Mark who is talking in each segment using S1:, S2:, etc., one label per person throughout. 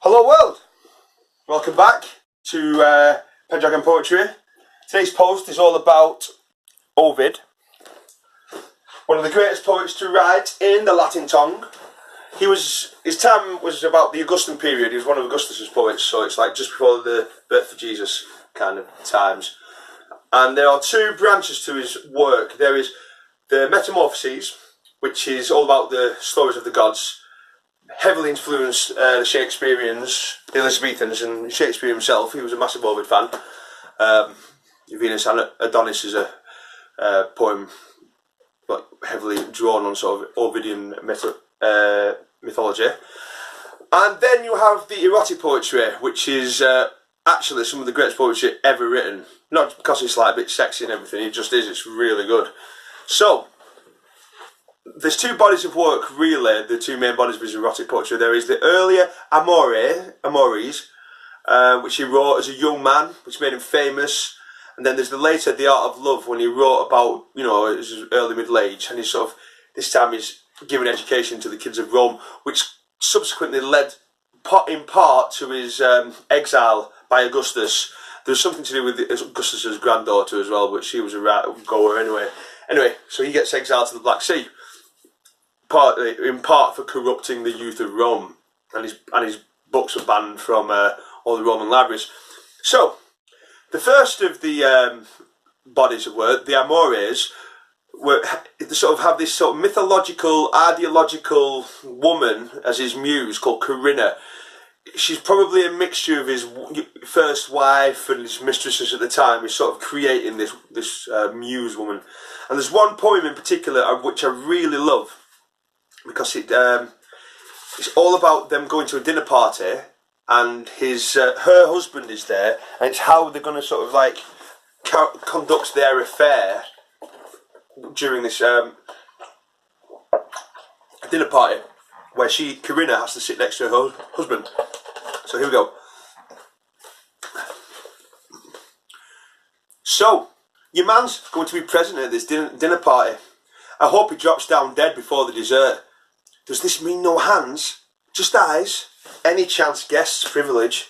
S1: Hello world! Welcome back to Pendragon Poetry. Today's post is all about Ovid, one of the greatest poets to write in the Latin tongue. His time was about the Augustan period. He was one of Augustus's poets, so it's like just before the birth of Jesus kind of times. And there are two branches to his work. There is the Metamorphoses, which is all about the stories of the gods, heavily influenced the Shakespeareans, the Elizabethans, and Shakespeare himself. He was a massive Ovid fan. Venus and Adonis is a poem heavily drawn on sort of Ovidian mythology. And then you have the erotic poetry, which is actually some of the greatest poetry ever written. Not because it's like a bit sexy and everything, it just is, it's really good. So, there's two bodies of work, really, the two main bodies of his erotic poetry. There is the earlier Amores, which he wrote as a young man, which made him famous. And then there's the later The Art of Love, when he wrote about, his early middle age. And he's sort of, this time he's giving education to the kids of Rome, which subsequently led in part to his exile by Augustus. There's something to do with Augustus's granddaughter as well, which she was a rat goer anyway. Anyway, so he gets exiled to the Black Sea, in part for corrupting the youth of Rome, and his books were banned from all the Roman libraries. So, the first of the bodies of work, the Amores, they sort of have this sort of mythological, ideological woman as his muse called Corinna. She's probably a mixture of his first wife and his mistresses at the time. He's sort of creating this muse woman. And there's one poem in particular which I really love, because it's all about them going to a dinner party, and her husband is there, and it's how they're going to sort of like conduct their affair during this dinner party, where Corinna has to sit next to her husband. So here we go. So, your man's going to be present at this dinner party. I hope he drops down dead before the dessert. Does this mean no hands? Just eyes? Any chance guest's privilege?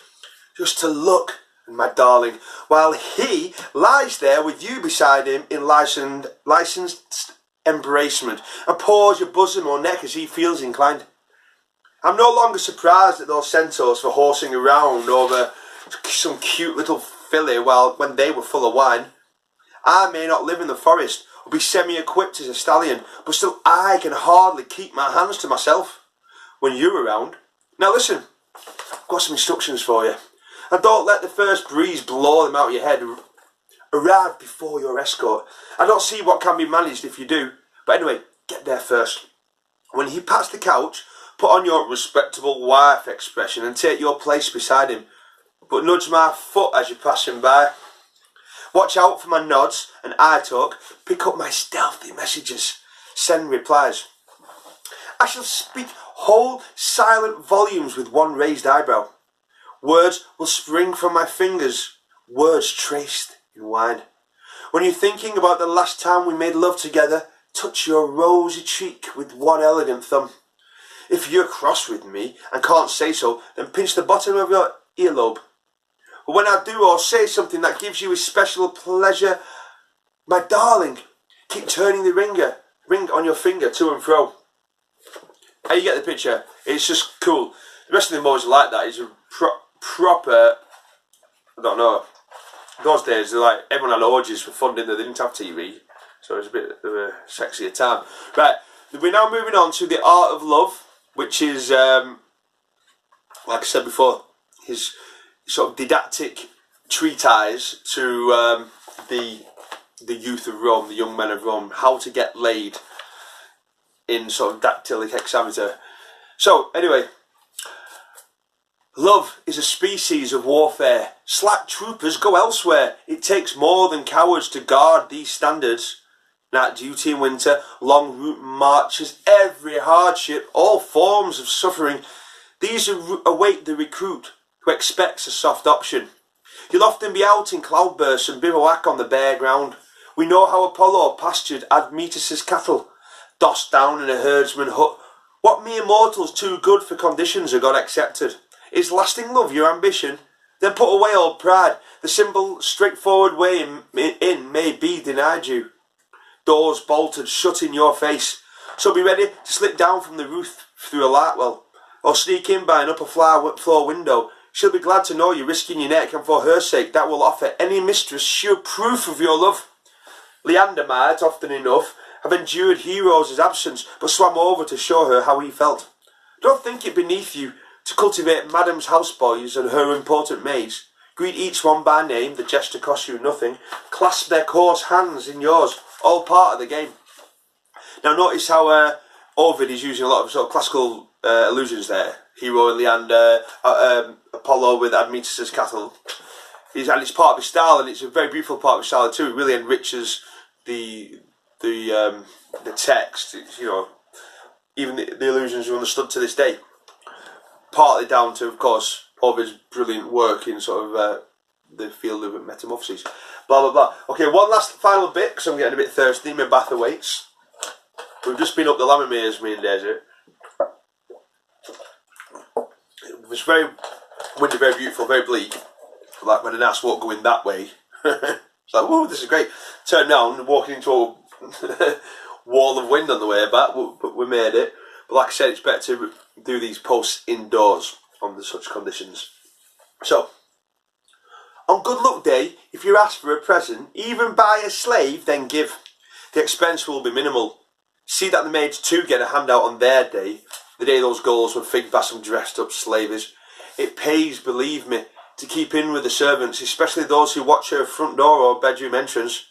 S1: Just to look, my darling, while he lies there with you beside him in licensed embracement, and paws your bosom or neck as he feels inclined. I'm no longer surprised at those centaurs for horsing around over some cute little filly when they were full of wine. I may not live in the forest or be semi-equipped as a stallion, but still I can hardly keep my hands to myself when you're around. Now listen, I've got some instructions for you. And don't let the first breeze blow them out of your head. Arrive before your escort. I don't see what can be managed if you do. But anyway, get there first. When he pats the couch, put on your respectable wife expression and take your place beside him. But nudge my foot as you pass him by. Watch out for my nods and eye talk. Pick up my stealthy messages. Send replies. I shall speak whole silent volumes with one raised eyebrow. Words will spring from my fingers, words traced in wine. When you're thinking about the last time we made love together, touch your rosy cheek with one elegant thumb. If you're cross with me and can't say so, then pinch the bottom of your earlobe. But when I do or say something that gives you especial pleasure, my darling, keep turning the ring on your finger to and fro. How you get the picture? It's just cool. The rest of them always like that. It's a proper, I don't know. Those days, everyone had orgies for fun, didn't they? They didn't have TV, so it was a bit of a sexier time. Right, we're now moving on to The Art of Love, which is, like I said before, his sort of didactic treatise to the youth of Rome, the young men of Rome, how to get laid in sort of dactylic hexameter. So, anyway, love is a species of warfare. Slack troopers go elsewhere. It takes more than cowards to guard these standards. Night duty in winter, long route marches, every hardship, all forms of suffering. These await the recruit who expects a soft option. You'll often be out in cloudbursts and bivouac on the bare ground. We know how Apollo pastured Admetus's cattle, dossed down in a herdsman hut. What mere mortals too good for conditions are God accepted? Is lasting love your ambition? Then put away all pride. The simple, straightforward way in may be denied you. Doors bolted shut in your face. So be ready to slip down from the roof through a light well, or sneak in by an upper floor window. She'll be glad to know you're risking your neck, and for her sake that will offer any mistress sure proof of your love. Leander might, often enough, have endured Heroes' absence, but swam over to show her how he felt. Don't think it beneath you to cultivate Madam's houseboys and her important maids. Greet each one by name, the gesture costs you nothing. Clasp their coarse hands in yours, all part of the game. Now notice how Ovid is using a lot of sort of classical allusions there. Hero and Leander, Apollo with Admetus' cattle. And it's part of his style, and it's a very beautiful part of his style too. It really enriches the text. It's, you know, even the allusions are understood to this day. Partly down to, of course, Ovid's brilliant work in sort of the field of metamorphoses. Blah blah blah. Okay, one last final bit because I'm getting a bit thirsty. My bath awaits. We've just been up the Lammermeres, me and Daisy. It was very windy, very beautiful, very bleak. Like when an ass won't go in that way. It's like, whoa, this is great. Turned down, walking into a wall of wind on the way back, but we made it. But like I said, it's better to do these posts indoors under such conditions. So, on Good Luck Day, if you're asked for a present, even by a slave, then give. The expense will be minimal. See that the maids too get a handout on their day, the day those girls were figged by some dressed up slavies. It pays, believe me, to keep in with the servants, especially those who watch her front door or bedroom entrance.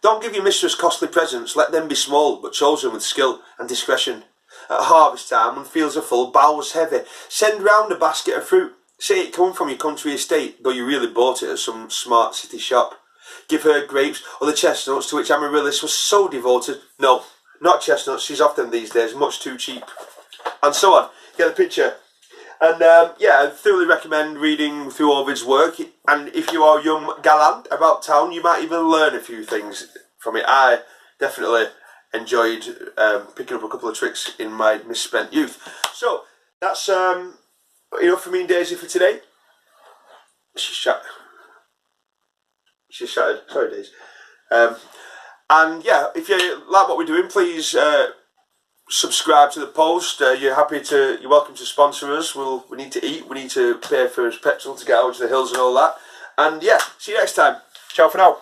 S1: Don't give your mistress costly presents, let them be small, but chosen with skill and discretion. At harvest time, when fields are full, bowls heavy, send round a basket of fruit. Say it come from your country estate, though you really bought it at some smart city shop. Give her grapes or the chestnuts to which Amaryllis was so devoted. No, not chestnuts, she's off them these days, much too cheap. And so on. Get the picture. And yeah, I thoroughly recommend reading through Ovid's work. And if you are a young gallant about town, you might even learn a few things from it. I definitely enjoyed picking up a couple of tricks in my misspent youth. So that's enough for me and Daisy for today. She's shattered. Sorry, Daisy. And yeah, if you like what we're doing, please subscribe to the post. You're welcome to sponsor us. We need to eat. We need to pay for his petrol to get out to the hills and all that. And yeah, see you next time. Ciao for now.